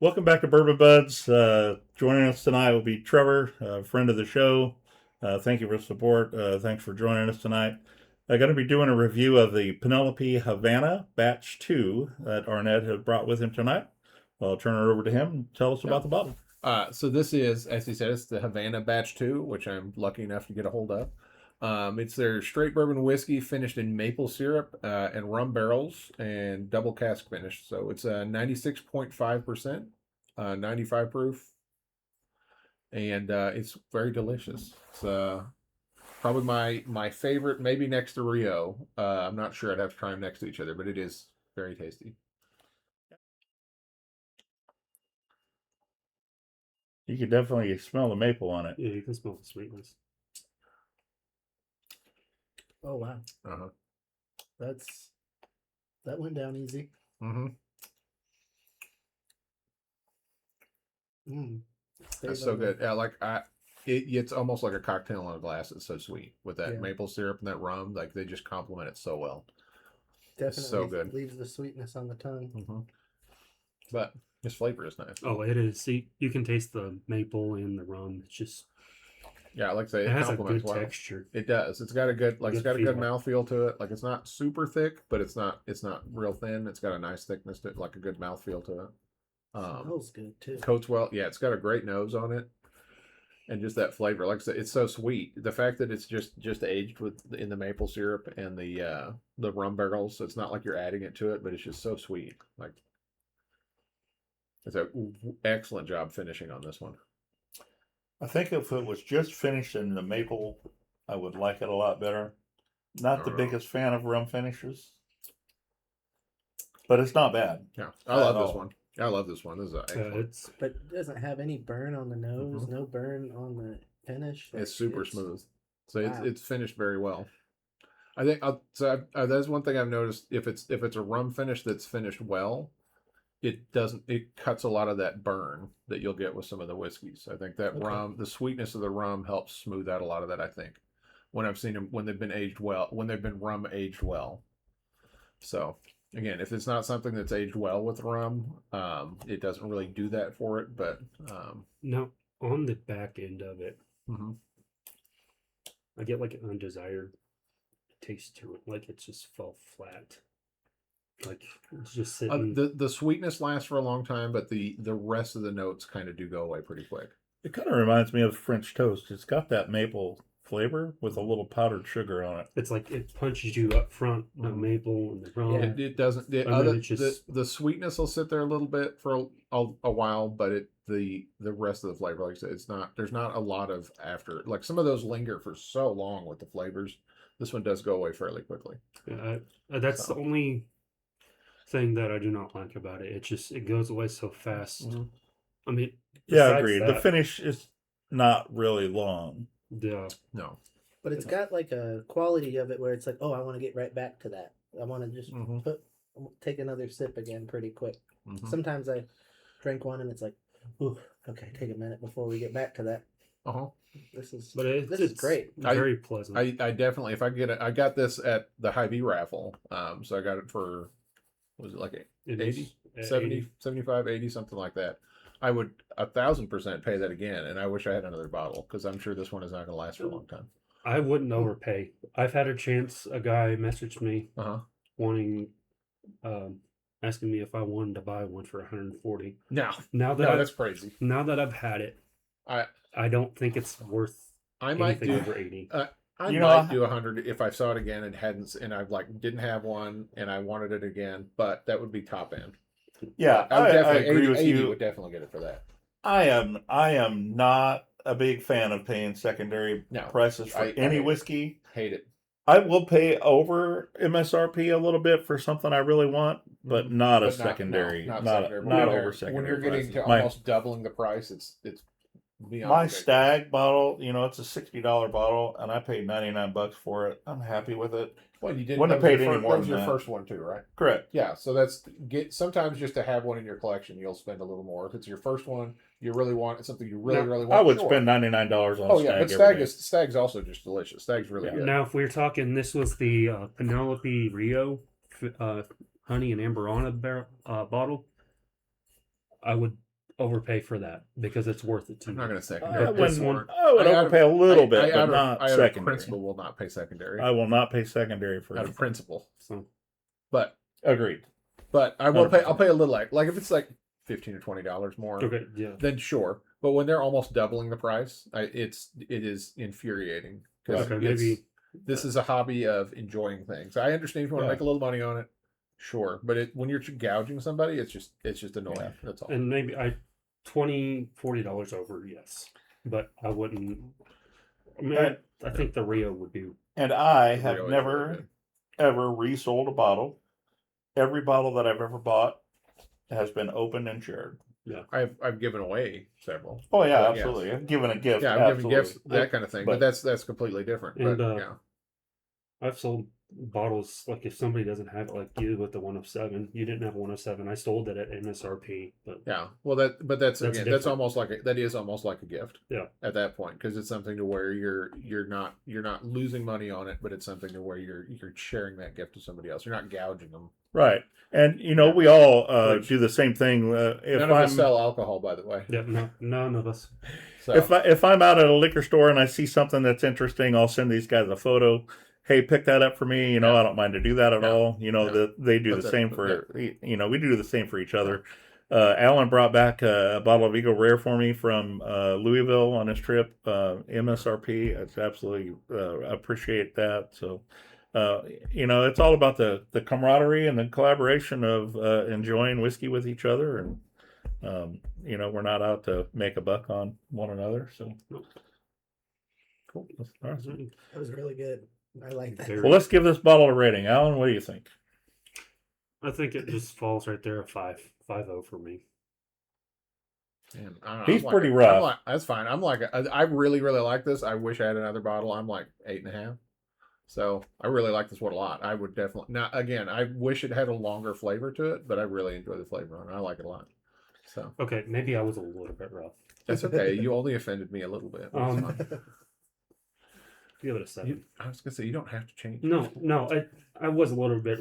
Welcome back to Bourbon Buds. Joining us tonight will be Trevor, a friend of the show. Thank you for the support. Thanks for joining us tonight. I'm going to be doing a review of the Penelope Havana Batch 2 that Arnet has brought with him tonight. I'll turn it over to him and tell us about the bottle. So this is, as he said, it's the Havana Batch 2, which I'm lucky enough to get a hold of. It's their straight bourbon whiskey finished in maple syrup and rum barrels and double cask finished. So it's 96.5%, 95 proof, and it's very delicious. It's probably my favorite, maybe next to Rio. I'm not sure. I'd have to try them next to each other, but it is very tasty. You can definitely smell the maple on it. Yeah, you can smell the sweetness. Oh wow, Uh-huh. that went down easy. Mm-hmm. That's so good. Yeah, it's almost like a cocktail in a glass. It's so sweet with that maple syrup and that rum. Like they just complement it so well. Definitely so good. leaves the sweetness on the tongue. Mm-hmm. But this flavor is nice. Oh, it is. See, you can taste the maple and the rum. It's just like I say, it has a complements good well. texture. It does. It's got a good Good it's got a good feel. mouthfeel to it. Like it's not super thick, but it's not real thin. It's got a nice thickness to it, like a good mouthfeel to it. Smells good too. Coats well. Yeah, it's got a great nose on it, and just that flavor. Like I said, it's so sweet. The fact that it's just aged in the maple syrup and the rum barrels, so it's not like you're adding it to it, but it's just so sweet. Like it's an excellent job finishing on this one. I think if it was just finished in the maple, I would like it a lot better. Not the biggest fan of rum finishes, but it's not bad. Yeah, I love this one. I love this one. This is excellent. But it doesn't have any burn on the nose, no burn on the finish. It's super smooth. So wow. it's finished very well. I think that's one thing I've noticed. If it's a rum finish that's finished well, it cuts a lot of that burn that you'll get with some of the whiskeys. I think that rum, the sweetness of the rum helps smooth out a lot of that. I think when I've seen them when they've been aged well, when they've been rum aged well. So again, if it's not something that's aged well with rum, it doesn't really do that for it. But now on the back end of it, mm-hmm. I get like an undesired taste to it, like it's just fell flat. Like it's just sitting. The sweetness lasts for a long time, but the rest of the notes kind of do go away pretty quick. It kind of reminds me of French toast. It's got that maple flavor with a little powdered sugar on it. It's like it punches you up front, the maple and the rum. Yeah, it doesn't. The sweetness will sit there a little bit for a while, but the rest of the flavor, like I said, it's not. There's not a lot of after. Like some of those linger for so long with the flavors. This one does go away fairly quickly. That's the only thing that I do not like about it. It goes away so fast. Mm-hmm. I mean, yeah, agreed. The finish is not really long. Yeah, no, but it's got like a quality of it where it's like, oh, I want to get right back to that. I want to just take another sip again pretty quick. Mm-hmm. Sometimes I drink one and it's like, ooh, okay, take a minute before we get back to that. This is great. Very pleasant. I definitely, if I got this at the Hy-Vee raffle. So I got it for, was it like 80, 70, 75, 80, something like that. I would 1,000% pay that again, and I wish I had another bottle because I'm sure this one is not going to last for a long time. I wouldn't overpay. I've had a chance. A guy messaged me wanting, asking me if I wanted to buy one for 140. That's crazy. Now that I've had it, I don't think it's worth. I might do over 80. I might do 100 if I saw it again and I didn't have one and I wanted it again, but that would be top end. Yeah, I agree with you. Would definitely get it for that. I am not a big fan of paying secondary prices for any whiskey. Hate it. I will pay over MSRP a little bit for something I really want, but not a secondary. Not over secondary. When you're getting to almost doubling the price, it's beyond. My Stag bottle, it's a $60 bottle, and I paid $99 for it. I'm happy with it. Well, you didn't have paid any more. That was your first one too, right? Correct. Yeah, so sometimes just to have one in your collection, you'll spend a little more. If it's your first one, you really want something you really want. I would spend $99 on Stag. Oh yeah, but Stag's also just delicious. Stag's really good. Now, if we're talking, this was the Penelope Rio honey and amber bottle. I would overpay for that because it's worth it to I'm me. not going to second. I would overpay a little bit, but not secondary. Principle will not pay secondary. I will not pay secondary for out of principle. So, but agreed. But I will pay. I'll pay a little like if it's like $15 or $20 more. Okay, yeah. Then sure. But when they're almost doubling the price, it is infuriating because maybe this is a hobby of enjoying things. I understand if you want to make a little money on it, sure. But when you're gouging somebody, it's just annoying. Yeah. That's all. And maybe $20-$40 over, yes, but I wouldn't. I mean, I think the Rio would be. And I have never ever resold a bottle. Every bottle that I've ever bought has been opened and shared. Yeah, I've given away several. Oh yeah, absolutely. Yes. I've given a gift. Yeah, I've given gifts, that kind of thing. But that's completely different. And, but yeah, I've sold bottles like if somebody doesn't have it, like you with the 107, you didn't have 107. I sold it at MSRP. But yeah, well that's almost like that is almost like a gift. Yeah, at that point because it's something to where you're not losing money on it, but it's something to where you're sharing that gift to somebody else. You're not gouging them. Right. And, we all do the same thing. None of us sell alcohol, by the way. Yeah, no, none of us. So. If I'm out at a liquor store and I see something that's interesting, I'll send these guys a photo. Hey, pick that up for me. I don't mind to do that at all. They do the same for, we do the same for each other. Allan brought back a bottle of Eagle Rare for me from Louisville on his trip, MSRP. It's absolutely appreciate that. So, it's all about the camaraderie and the collaboration of enjoying whiskey with each other. And, we're not out to make a buck on one another. So, cool. All right. That was really good. I like that. Well, let's give this bottle a rating. Allan, what do you think? I think it just falls right there at 5.0 for me. Man, I don't know. He's pretty rough. That's fine. I really, really like this. I wish I had another bottle. I'm like 8.5. So I really like this one a lot. I would definitely. Now, again, I wish it had a longer flavor to it, but I really enjoy the flavor on it. I like it a lot. So okay, maybe I was a little bit rough. That's okay. You only offended me a little bit. Give it a 7. I was gonna say you don't have to change. No, I was a little bit.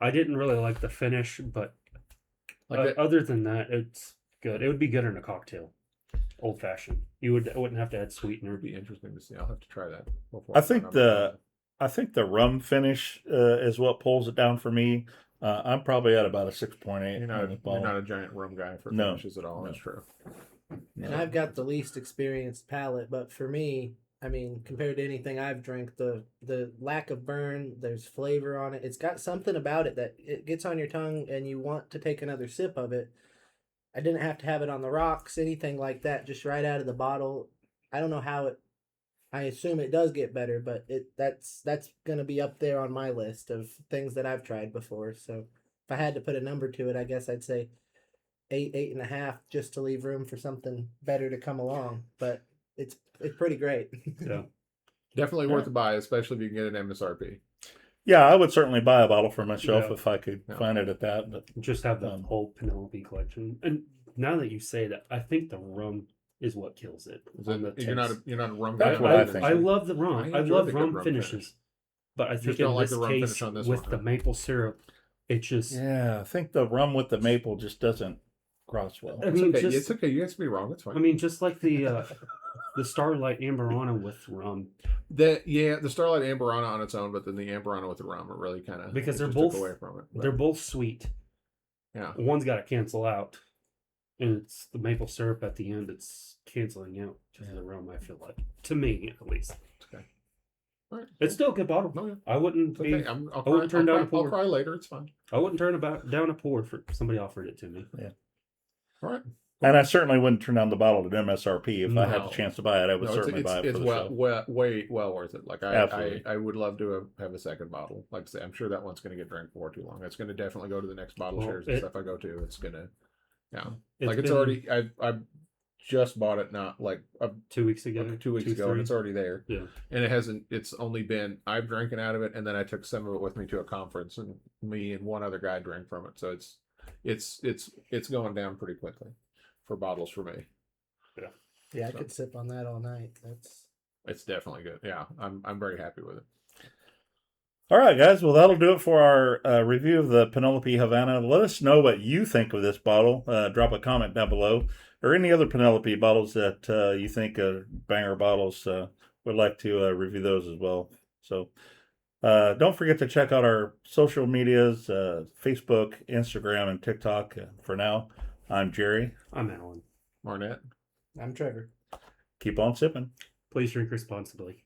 I didn't really like the finish, but other than that, it's good. It would be good in a cocktail, old fashioned. Wouldn't have to add sweetener. It'd be interesting to see. I'll have to try that. I think the rum finish is what pulls it down for me. I'm probably at about a 6.8. You're not a giant rum guy for finishes at all. No. That's true. And I've got the least experienced palate, but for me, I mean, compared to anything I've drank, the lack of burn, there's flavor on it. It's got something about it that it gets on your tongue and you want to take another sip of it. I didn't have to have it on the rocks, anything like that, just right out of the bottle. I don't know how I assume it does get better, but that's going to be up there on my list of things that I've tried before. So if I had to put a number to it, I guess I'd say 8.5, just to leave room for something better to come along. But it's pretty great. Yeah, definitely worth a buy, especially if you can get an MSRP. Yeah, I would certainly buy a bottle for myself if I could find it at that. But just have the whole Penelope collection. And now that you say that, I think the rum is what kills it. You're not a rum guy. That's what I think. I love the rum. I love rum finishes, but I think in this case with the maple syrup, it just I think the rum with the maple just doesn't cross well. I mean, it's okay. You have to be wrong. It's fine. I mean, just like the Starlight Amberana with rum. The Starlight Amberana on its own, but then the Amberana with the rum are really kind of because they're both away from it. They're both sweet. Yeah, one's got to cancel out, and it's the maple syrup at the end. It's canceling out to the rum. I feel like, to me at least. Okay. All right. It's still a good bottle. No, yeah. I wouldn't be. Okay. I wouldn't turn down a pour. I'll cry later. It's fine. I wouldn't turn down a pour for somebody offered it to me. Yeah. All right. And I certainly wouldn't turn down the bottle at MSRP if I had the chance to buy it. I would certainly buy it. It's way well worth it. Like I would love to have a second bottle. Like I say, I'm sure that one's going to get drank for too long. It's going to definitely go to the next bottle shares and stuff I go to. It's going to, it's already. I just bought it not like 2 weeks ago. 2 weeks ago, and it's already there. Yeah, and it hasn't. It's only been I've drank it out of it, and then I took some of it with me to a conference, and me and one other guy drank from it. So it's going down pretty quickly. For bottles for me. Yeah, I could sip on that all night. It's definitely good. Yeah, I'm very happy with it. All right, guys. Well, that'll do it for our review of the Penelope Havana. Let us know what you think of this bottle. Drop a comment down below, or any other Penelope bottles that you think are banger bottles. Would like to review those as well. So don't forget to check out our social medias, Facebook, Instagram, and TikTok. For now, I'm Jerry. I'm Allan. Arnet. I'm Trevor. Keep on sipping. Please drink responsibly.